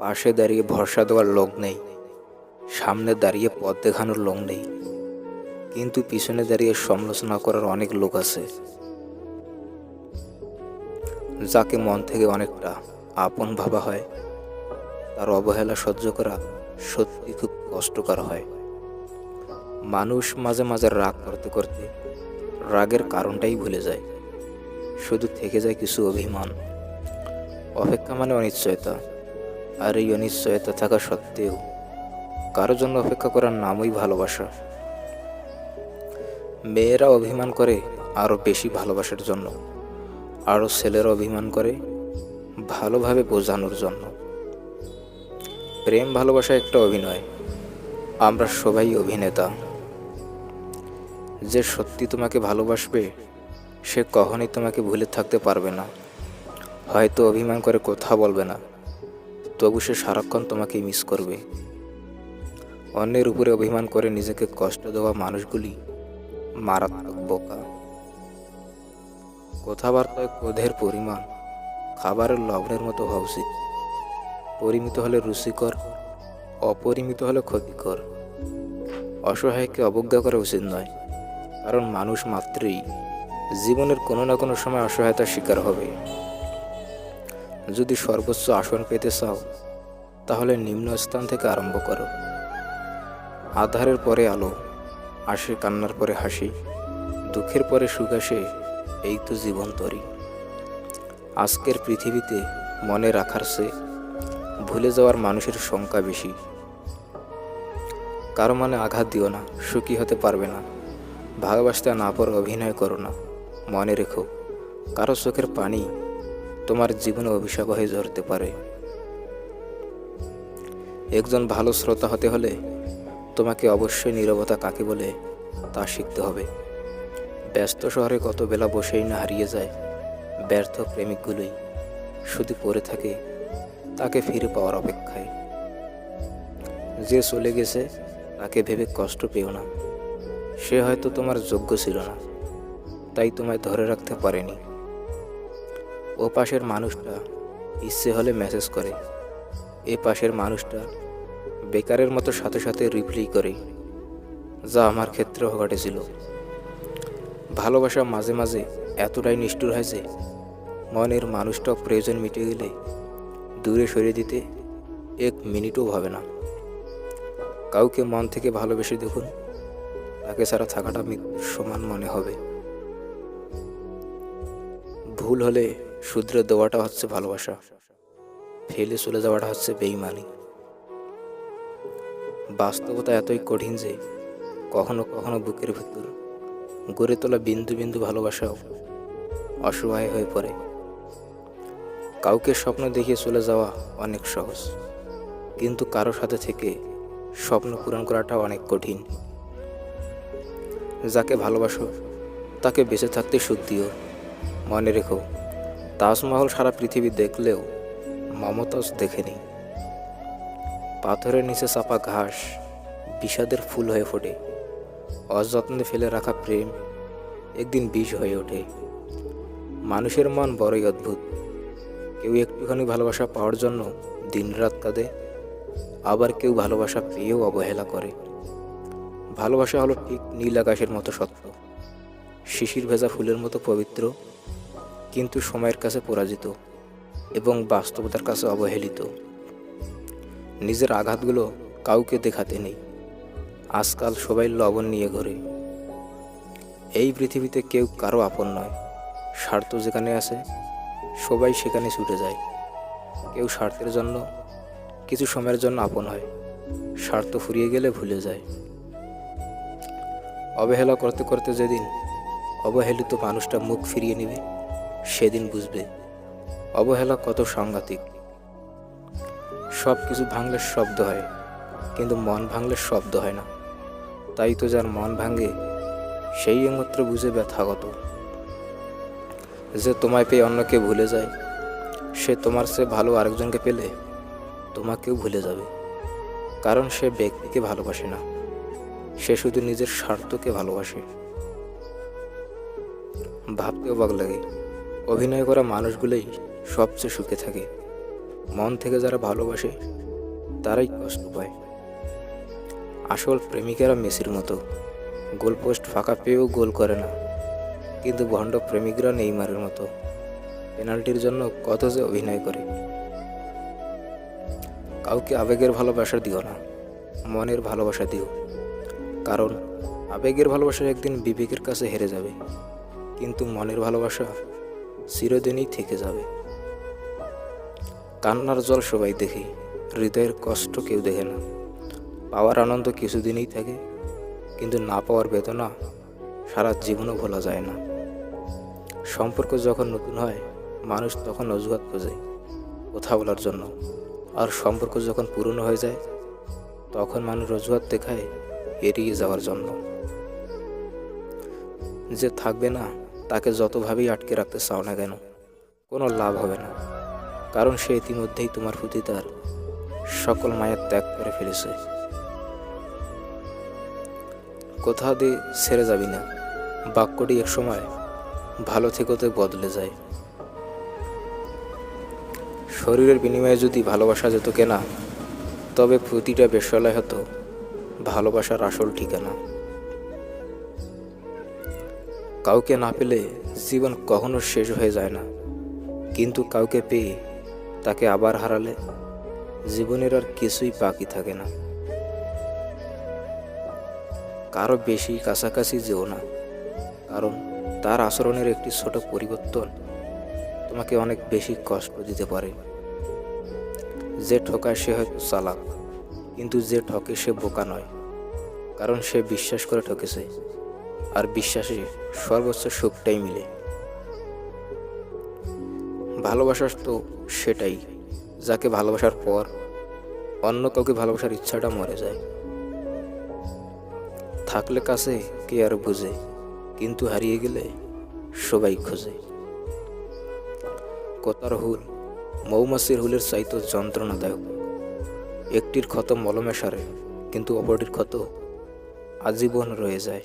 পাশে দাঁড়িয়ে ভরসা দেওয়ার লোক নেই, সামনে দাঁড়িয়ে পথ দেখানোর লোক নেই, কিন্তু পিছনে দাঁড়িয়ে সমালোচনা করার অনেক লোক আছে। যাকে মন থেকে অনেকটা আপন ভাবা হয়, তার অবহেলা সহ্য করা সত্যি খুব কষ্টকর হয়। মানুষ মাঝে মাঝে রাগ করতে করতে রাগের কারণটাই ভুলে যায়, শুধু থেকে যায় কিছু অভিমান। অপেক্ষা মানে অনিশ্চয়তা, আর এই অনিশ্চয়তা থাকা সত্ত্বেও কারোর জন্য অপেক্ষা করার নামই ভালোবাসা। মেয়েরা অভিমান করে আরও বেশি ভালোবাসার জন্য, আরও ছেলেরা অভিমান করে ভালোভাবে বোঝানোর জন্য। প্রেম ভালোবাসা একটা অভিনয়, আমরা সবাই অভিনেতা। যে সত্যি তোমাকে ভালোবাসবে সে কখনোই তোমাকে ভুলে থাকতে পারবে না। হয়তো অভিমান করে কথা বলবে না, তবু সে সারাক্ষণ তোমাকেই মিস করবে। অন্যের উপরে অভিমান করে নিজেকে কষ্ট দেওয়া মানুষগুলি মারাত্মক বোকা। কথাবার্তায় ক্রোধের পরিমাণ খাবারের লবণের মতো হওয়া উচিত। পরিমিত হলে রুচিকর, অপরিমিত হলে ক্ষতিকর। অসহায়কে অবজ্ঞা করা উচিত নয়, কারণ মানুষ মাত্রই জীবনের কোনো না কোনো সময় অসহায়তার শিকার হবে। যদি সর্বোচ্চ আসন পেতে চাও, তাহলে নিম্ন স্থান থেকে আরম্ভ করো। আঁধারের পরে আলো আসে, কান্নার পরে হাসি, দুঃখের পরে সুখ আসে, এই তো জীবন তরি। আজকের পৃথিবীতে মনে রাখার চেয়ে ভুলে যাওয়ার মানুষের সংখ্যা বেশি। কারো মনে আঘাত দিও না, সুখী হতে পারবে না। ভালোবাসতে না পারো অভিনয় করো না। মনে রেখো, কারো চোখের পানি তোমার জীবনে অভিশাপ হয়ে ঝরতে পারে। একজন ভালো শ্রোতা হতে হলে তোমাকে অবশ্যই নীরবতা কাকে বলে তা শিখতে হবে। ব্যস্ত শহরে কত বেলা বসেই না হারিয়ে যায়, ব্যর্থ প্রেমিকগুলোই শুধু পড়ে থাকে তাকে ফিরে পাওয়ার অপেক্ষায়। যে চলে গেছে তাকে ভেবে কষ্ট পেও না, সে হয়তো তোমার যোগ্য ছিল না, তাই তোমায় ধরে রাখতে পারেনি। ও পাশের মানুষটা ইচ্ছে হলে মেসেজ করে, এ পাশের মানুষটা বেকারের মতো সাথে সাথে রিপ্লাই করে, যা আমার ক্ষেত্রেও ঘটেছিল। ভালোবাসা মাঝে মাঝে এতটাই নিষ্ঠুর হয় যে মনের মানুষটা প্রয়োজন মিটে গেলে দূরে সরিয়ে দিতে 1 মিনিটও ভাবে না। কাউকে মন থেকে ভালোবেসে দেখুন, তাকে ছাড়া থাকাটা মৃত্যুর সমান মনে হবে। ভুল হলে শুধরে দেওয়াটা হচ্ছে ভালোবাসা, ফেলে চলে যাওয়াটা হচ্ছে বেইমানি। বাস্তবতা এতই কঠিন যে কখনো কখনো বুকের ভেতর গড়ে তোলা বিন্দু বিন্দু ভালোবাসাও অসহায় হয়ে পড়ে। কাউকে স্বপ্ন দেখিয়ে চলে যাওয়া অনেক সহজ, কিন্তু কারো সাথে থেকে স্বপ্ন পূরণ করাটা অনেক কঠিন। যাকে ভালোবাসো তাকে বেঁচে থাকতে সুখ দিও। মনে রেখো, তাজমহল সারা পৃথিবী দেখলেও মমতাজ দেখেনি। পাথরের নিচে চাপা ঘাস বিষাদের ফুল হয়ে ফোটে। অযত্নে ফেলে রাখা প্রেম একদিন বিষ হয়ে ওঠে। মানুষের মন বড়ই অদ্ভুত। কেউ একটুখানি ভালোবাসা পাওয়ার জন্য দিনরাত কাঁদে, আবার কেউ ভালোবাসা পেয়েও অবহেলা করে। ভালোবাসা হলো ঠিক নীল আকাশের মতো সত্য, শিশির ভেজা ফুলের মতো পবিত্র, কিন্তু সময়ের কাছে পরাজিত এবং বাস্তবতার কাছে অবহেলিত। নিজের আঘাতগুলো কাউকে দেখাতে নেই। আজকাল সবাই লবণ নিয়ে ঘোরে। এই পৃথিবীতে কেউ কারো আপন নয়। স্বার্থ যেখানে আছে সবাই সেখানে ছুটে যায়। কেউ স্বার্থের জন্য কিছু সময়ের জন্য আপন হয়, স্বার্থ ফুরিয়ে গেলে ভুলে যায়। অবহেলা করতে করতে যেদিন অবহেলিত মানুষটা মুখ ফিরিয়ে নেবে, সেদিন বুঝবে অবহেলা কত সাংঘাতিক। সব কিছু ভাঙলে শব্দ হয়, কিন্তু মন ভাঙলে শব্দ হয় না। তাই তো যার মন ভাঙে সেই একমাত্র বুঝে ব্যথা কত। যে তোমায় পেয়ে অন্যকে ভুলে যায়, সে তোমার চেয়ে ভালো আরেকজনকে পেলে তোমাকেও ভুলে যাবে। কারণ সে ব্যক্তিকে ভালোবাসে না, সে শুধু নিজের স্বার্থকে ভালোবাসে। ভাবতে অবাক লাগে, অভিনয় করা মানুষগুলোই সবচেয়ে সুখে থাকে। মন থেকে যারা ভালোবাসে তারাই কষ্ট পায়। আসল প্রেমিকেরা মেসির মতো, গোলপোস্ট ফাঁকা পেয়েও গোল করে না, কিন্তু ভণ্ড প্রেমিকরা নেইমারের মতো পেনাল্টির জন্য কত যে অভিনয় করে। কাউকে আবেগের ভালোবাসা দিও না, মনের ভালোবাসা দিও। কারণ আবেগের ভালোবাসা একদিন বিবেকের কাছে হেরে যাবে, কিন্তু মনের ভালোবাসা চিরদিনই থেকে যাবে। কান্নার জল সবাই দেখে, হৃদয়ের কষ্ট কেউ দেখে না। পাওয়ার আনন্দ কিছুদিনই থাকে, কিন্তু না পাওয়ার বেদনা সারা জীবনও ভোলা যায় না। সম্পর্ক যখন নতুন হয়, মানুষ তখন অজুহাত খোঁজে কথা বলার জন্য, আর সম্পর্ক যখন পুরনো হয়ে যায় তখন মানুষ অজুহাত দেখায় এড়িয়ে যাওয়ার জন্য। যে থাকবে না তাকে যতভাবেই আটকে রাখতে চাও না কেন, কোনো লাভ হবে না, কারণ সে ইতিমধ্যেই তোমার প্রতি তার সকল মায়া ত্যাগ করে ফেলেছে। কোথাও দিয়ে ছেড়ে যাবি না বাক্যটি একসময় ভালো থেকেতে বদলে যায়। শরীরের বিনিময়ে যদি ভালোবাসা যেত কেনা, তবে প্রতিটা বেশ্যালয় হতো ভালোবাসার আসল ঠিকানা। কাউকে না পেলে জীবন কখনো শেষ হয়ে যায় না, কিন্তু কাউকে পেয়ে তাকে আবার হারালে জীবনের আর কিছুই বাকি থাকে না। কারো বেশি কাছাকাছি যেও না, কারণ তার আচরণের একটি ছোট পরিবর্তন তোমাকে অনেক বেশি কষ্ট দিতে পারে। যে ঠকায় সে হয়তো চালাক, কিন্তু যে ঠকে সে বোকা নয়, কারণ সে বিশ্বাস করে ঠকেছে, আর বিশ্বাসে সর্বোচ্চ সুখটাই মিলে। ভালোবাসা তো সেটাই যাকে ভালোবাসার পর অন্য কাউকে ভালোবাসার ইচ্ছাটা মরে যায়। থাকলে কাছে কে আর বুঝে, কিন্তু হারিয়ে গেলে সবাই খোঁজে। কথার হুল মৌমাছির হুলের চাইতো যন্ত্রণাদায়ক। একটির ক্ষত মলমে সারে, কিন্তু অপরটির ক্ষত আজীবন রয়ে যায়।